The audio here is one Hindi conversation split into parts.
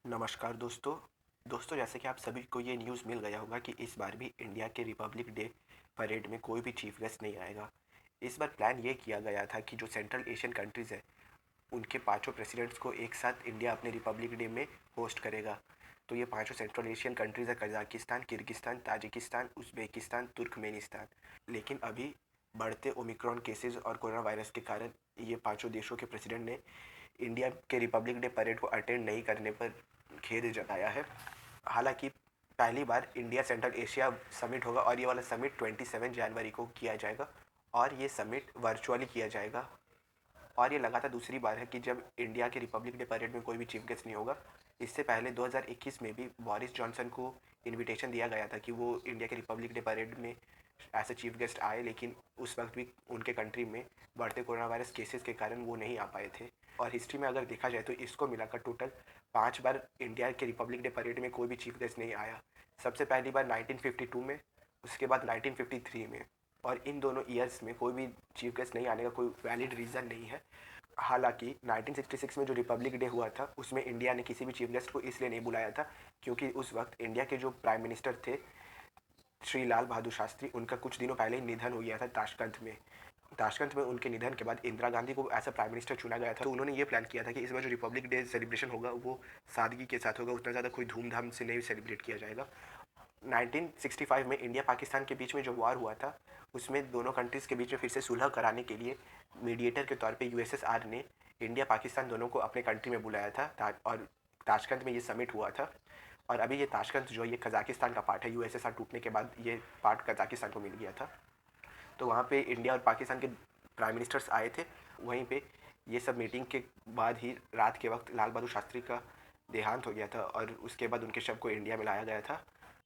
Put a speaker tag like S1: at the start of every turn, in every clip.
S1: नमस्कार दोस्तों। जैसे कि आप सभी को ये न्यूज़ मिल गया होगा कि इस बार भी इंडिया के रिपब्लिक डे परेड में कोई भी चीफ गेस्ट नहीं आएगा। इस बार प्लान ये किया गया था कि जो सेंट्रल एशियन कंट्रीज़ है उनके पांचों प्रेसिडेंट्स को एक साथ इंडिया अपने रिपब्लिक डे में होस्ट करेगा। तो ये पांचों सेंट्रल एशियन कंट्रीज़ है: Kazakhstan, Kyrgyzstan, Tajikistan, Uzbekistan, Turkmenistan. लेकिन अभी बढ़ते ओमिक्रॉन केसेस और कोरोना वायरस के कारण ये पांचों देशों के प्रेसिडेंट ने इंडिया के रिपब्लिक डे परेड को अटेंड नहीं करने पर खेद जताया है। हालांकि पहली बार इंडिया सेंट्रल एशिया समिट होगा और ये वाला समिट 27 जनवरी को किया जाएगा और ये समिट वर्चुअली किया जाएगा। और ये लगातार दूसरी बार है कि जब इंडिया के रिपब्लिक डे परेड में कोई भी चीफ गेस्ट नहीं होगा। इससे पहले 2021 में भी बोरिस जॉनसन को इनविटेशन दिया गया था कि वो इंडिया के रिपब्लिक डे परेड में एज ए चीफ गेस्ट आए, लेकिन उस वक्त भी उनके कंट्री में बढ़ते कोरोना वायरस केसेस के कारण वो नहीं आ पाए थे। और हिस्ट्री में अगर देखा जाए तो इसको मिलाकर टोटल 5 बार इंडिया के रिपब्लिक डे परेड में कोई भी चीफ गेस्ट नहीं आया। सबसे पहली बार 1952 में, उसके बाद 1953 में। और इन दोनों ईयर्स में कोई भी चीफ गेस्ट नहीं आने का कोई वैलिड रीज़न नहीं है। हालांकि 1966 में जो रिपब्लिक डे हुआ था उसमें इंडिया ने किसी भी चीफ गेस्ट को इसलिए नहीं बुलाया था क्योंकि उस वक्त इंडिया के जो प्राइम मिनिस्टर थे श्री लाल बहादुर शास्त्री, उनका कुछ दिनों पहले ही निधन हो गया था ताशकंद में उनके निधन के बाद इंदिरा गांधी को एज अ प्राइम मिनिस्टर चुना गया था। तो उन्होंने ये प्लान किया था कि इस बार जो रिपब्लिक डे सेलिब्रेशन होगा वो सादगी के साथ होगा, उतना ज़्यादा कोई धूमधाम से नहीं सेलिब्रेट किया जाएगा। 1965 में इंडिया पाकिस्तान के बीच में जो वॉर हुआ था उसमें दोनों कंट्रीज़ के बीच में फिर से सुलह कराने के लिए मीडिएटर के तौर पे यूएसएसआर ने इंडिया पाकिस्तान दोनों को अपने कंट्री में बुलाया था और ताशकंद में ये समिट हुआ था। और अभी ये ताशकंद जो है ये कजाकिस्तान का पार्ट है। यूएसएसआर टूटने के बाद ये पार्ट कजाकिस्तान को मिल गया था। तो वहाँ पे इंडिया और पाकिस्तान के प्राइम मिनिस्टर्स आए थे। वहीं पे ये सब मीटिंग के बाद ही रात के वक्त लाल बहादुर शास्त्री का देहांत हो गया था और उसके बाद उनके शव को इंडिया में लाया गया था।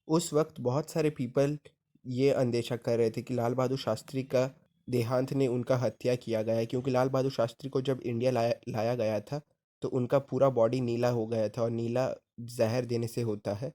S2: उस वक्त बहुत सारे पीपल ये अंदेशा कर रहे थे कि लाल बहादुर शास्त्री का देहांत ने उनका हत्या किया गया है, क्योंकि लाल बहादुर शास्त्री को जब इंडिया लाया गया था तो उनका पूरा बॉडी नीला हो गया था, और नीला जहर देने से होता है।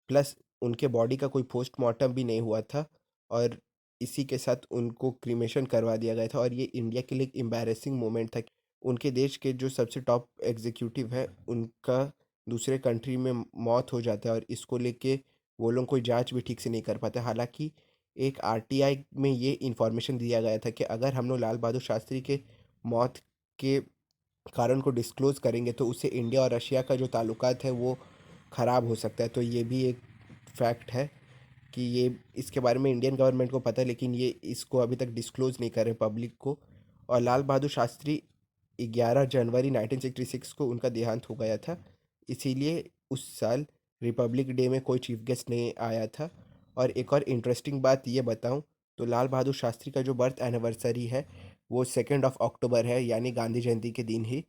S2: प्लस उनके बॉडी का कोई पोस्टमार्टम भी नहीं हुआ था, और इसी के साथ उनको क्रीमेशन करवा दिया गया था। और ये इंडिया के लिए एक एम्बैरेसिंग मोमेंट था। उनके देश के जो सबसे टॉप एग्जीक्यूटिव है उनका दूसरे कंट्री में मौत हो जाता है, और इसको लेके वो लोग कोई जांच भी ठीक से नहीं कर पाते। हालांकि एक आरटीआई में ये इन्फॉर्मेशन दिया गया था कि अगर हम लोग लाल बहादुर शास्त्री के मौत के कारण को डिस्क्लोज़ करेंगे तो उससे इंडिया और रशिया का जो ताल्लुकात है वो ख़राब हो सकता है। तो ये भी एक फैक्ट है कि ये इसके बारे में इंडियन गवर्नमेंट को पता है, लेकिन ये इसको अभी तक डिस्क्लोज़ नहीं कर रहे पब्लिक को। और लाल बहादुर शास्त्री 11 जनवरी 1966 को उनका देहांत हो गया था, इसीलिए उस साल रिपब्लिक डे में कोई चीफ गेस्ट नहीं आया था। और एक और इंटरेस्टिंग बात ये बताऊं तो लाल बहादुर शास्त्री का जो बर्थ एनिवर्सरी है वो 2 अक्टूबर है, यानी गांधी जयंती के दिन ही।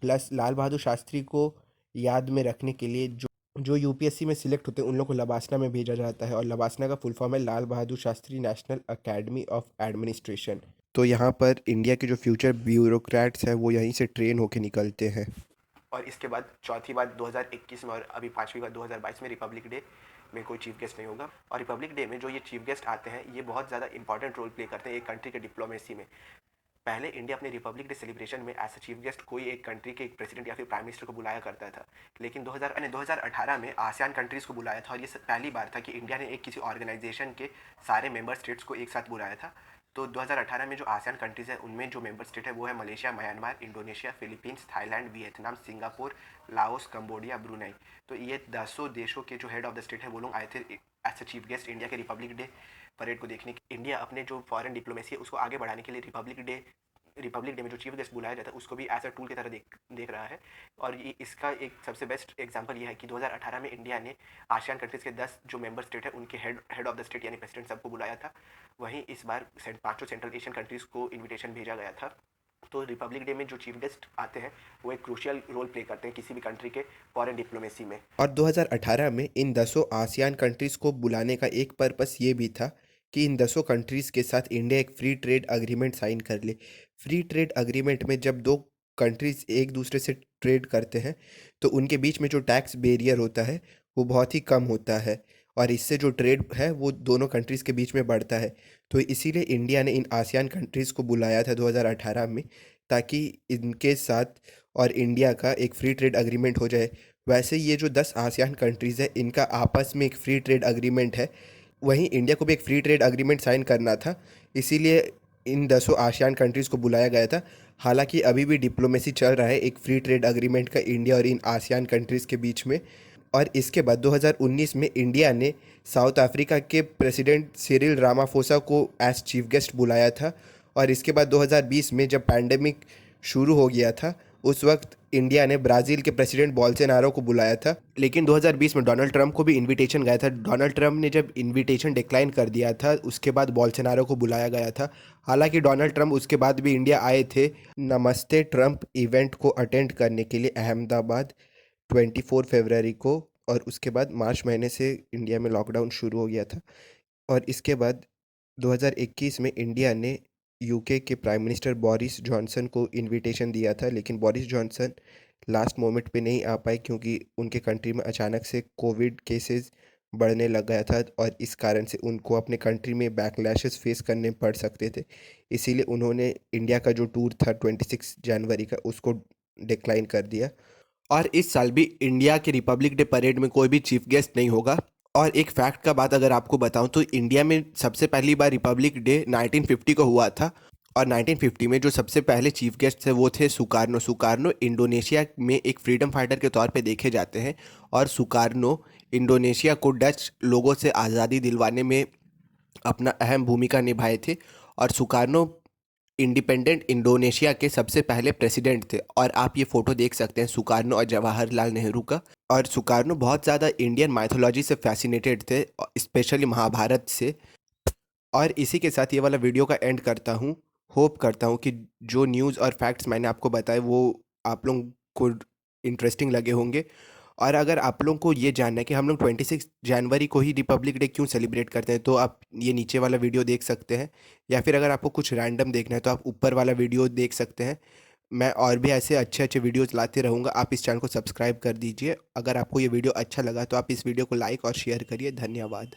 S2: प्लस लाल बहादुर शास्त्री को याद में रखने के लिए जो जो यूपीएससी में सिलेक्ट होते हैं उन लोग को लबासना में भेजा जाता है, और लबासना का फुल फॉर्म है Lal Bahadur Shastri national academy of administration. तो यहाँ पर इंडिया के जो फ्यूचर ब्यूरोक्रेट्स हैं वो यहीं से ट्रेन होके निकलते हैं।
S1: और इसके बाद चौथी बार 2021 में और अभी पांचवी बार 2022 में रिपब्लिक डे में कोई चीफ गेस्ट नहीं होगा। और रिपब्लिक डे में जो ये चीफ गेस्ट आते हैं ये बहुत ज़्यादा इंपॉर्टेंट रोल प्ले करते हैं एक कंट्री के डिप्लोमेसी में। पहले इंडिया अपने रिपब्लिक डे सेलिब्रेशन में एज अ चीफ गेस्ट कोई एक कंट्री के एक प्रेसिडेंट या फिर प्राइम मिनिस्टर को बुलाया करता था। लेकिन 2018 में आसियान कंट्रीज़ को बुलाया था और ये पहली बार था कि इंडिया ने एक किसी ऑर्गेनाइजेशन के सारे मेंबर स्टेट्स को एक साथ बुलाया था। तो 2018 में जो आसियान कंट्रीज़ हैं उनमें जो मेंबर स्टेट है वो है Malaysia, Myanmar, Indonesia, Philippines, Thailand, Vietnam, Singapore, Laos, Cambodia, Brunei. तो ये 10 देशों के जो हेड ऑफ द स्टेट है वो लोग आए थे as a chief guest India के रिपब्लिक डे परेड को देखने। इंडिया अपने जो फॉरेन डिप्लोमेसी है उसको आगे बढ़ाने के लिए रिपब्लिक डे में जो चीफ गेस्ट बुलाया जाता है उसको भी एज अ टूल की तरह देख रहा है। और ये इसका एक सबसे बेस्ट एग्जांपल ये है कि 2018 में इंडिया ने आसियान कंट्रीज़ के 10 जो मेंबर स्टेट है उनके हेड ऑफ द स्टेट यानी प्रेसिडेंट सबको बुलाया था। वहीं इस बार पांचों सेंट्रल एशियन कंट्रीज़ को इन्विटेशन भेजा गया था। तो रिपब्लिक डे में जो चीफ गेस्ट आते हैं वो एक क्रूशियल रोल प्ले करते हैं किसी भी कंट्री के फॉरेन डिप्लोमेसी में।
S2: और 2018 में इन 10 आसियान कंट्रीज़ को बुलाने का एक पर्पस ये भी था कि इन 10 कंट्रीज़ के साथ इंडिया एक फ्री ट्रेड अग्रीमेंट साइन कर ले। फ्री ट्रेड अग्रीमेंट में जब दो कंट्रीज़ एक दूसरे से ट्रेड करते हैं तो उनके बीच में जो टैक्स बैरियर होता है वो बहुत ही कम होता है। और इससे जो ट्रेड है वो दोनों कंट्रीज़ के बीच में बढ़ता है। तो इसीलिए इंडिया ने इन आसियान कंट्रीज़ को बुलाया था 2018 में, ताकि इनके साथ और इंडिया का एक फ्री ट्रेड एग्रीमेंट हो जाए। वैसे ये जो 10 आसियान कंट्रीज़ है इनका आपस में एक फ्री ट्रेड एग्रीमेंट है, वहीं इंडिया को भी एक फ्री ट्रेड एग्रीमेंट साइन करना था, इसीलिए इन 10 आसियान कंट्रीज़ को बुलाया गया था। हालांकि अभी भी डिप्लोमेसी चल रहा है एक फ्री ट्रेड एग्रीमेंट का इंडिया और इन आसियान कंट्रीज़ के बीच में। और इसके बाद 2019 में इंडिया ने साउथ अफ्रीका के प्रेसिडेंट सिरिल रामाफोसा को एज चीफ गेस्ट बुलाया था। और इसके बाद 2020 में जब पैंडेमिक शुरू हो गया था, उस वक्त इंडिया ने ब्राज़ील के प्रेसिडेंट बोल्सोनारो को बुलाया था। लेकिन 2020 में डोनाल्ड ट्रंप को भी इनविटेशन गया था। डोनाल्ड ट्रंप ने जब इनविटेशन डिक्लाइन कर दिया था, उसके बाद बोल्सोनारो को बुलाया गया था। हालांकि डोनाल्ड ट्रंप उसके बाद भी इंडिया आए थे नमस्ते ट्रंप इवेंट को अटेंड करने के लिए अहमदाबाद 24 फरवरी को। और उसके बाद मार्च महीने से इंडिया में लॉकडाउन शुरू हो गया था। और इसके बाद 2021 में इंडिया ने यूके के प्राइम मिनिस्टर बोरिस जॉनसन को इनविटेशन दिया था, लेकिन बोरिस जॉनसन लास्ट मोमेंट पे नहीं आ पाए क्योंकि उनके कंट्री में अचानक से कोविड केसेस बढ़ने लग गया था और इस कारण से उनको अपने कंट्री में बैकलैशेस फेस करने पड़ सकते थे। इसीलिए उन्होंने इंडिया का जो टूर था 26 जनवरी का उसको डिक्लाइन कर दिया। और इस साल भी इंडिया के रिपब्लिक डे परेड में कोई भी चीफ गेस्ट नहीं होगा। और एक फैक्ट का बात अगर आपको बताऊं तो इंडिया में सबसे पहली बार रिपब्लिक डे 1950 को हुआ था। और 1950 में जो सबसे पहले चीफ गेस्ट थे वो थे सुकार्नो। सुकार्नो इंडोनेशिया में एक फ्रीडम फाइटर के तौर पे देखे जाते हैं। और सुकार्नो इंडोनेशिया को डच लोगों से आज़ादी दिलवाने में अपना अहम भूमिका निभाए थे। और सुकार्नो इंडिपेंडेंट इंडोनेशिया के सबसे पहले प्रेसिडेंट थे। और आप ये फोटो देख सकते हैं सुकार्नो और जवाहरलाल नेहरू का। और सुकार्नो बहुत ज़्यादा इंडियन माइथोलॉजी से फैसिनेटेड थे, स्पेशली महाभारत से। और इसी के साथ ये वाला वीडियो का एंड करता हूँ। होप करता हूँ कि जो न्यूज़ और फैक्ट्स मैंने आपको बताए वो आप लोगों को इंटरेस्टिंग लगे होंगे। और अगर आप लोगों को ये जानना है कि हम लोग 26 जनवरी को ही रिपब्लिक डे क्यों सेलिब्रेट करते हैं, तो आप ये नीचे वाला वीडियो देख सकते हैं। या फिर अगर आपको कुछ रैंडम देखना है तो आप ऊपर वाला वीडियो देख सकते हैं। मैं और भी ऐसे अच्छे अच्छे वीडियोस लाते रहूँगा। आप इस चैनल को सब्सक्राइब कर दीजिए। अगर आपको ये वीडियो अच्छा लगा तो आप इस वीडियो को लाइक और शेयर करिए। धन्यवाद।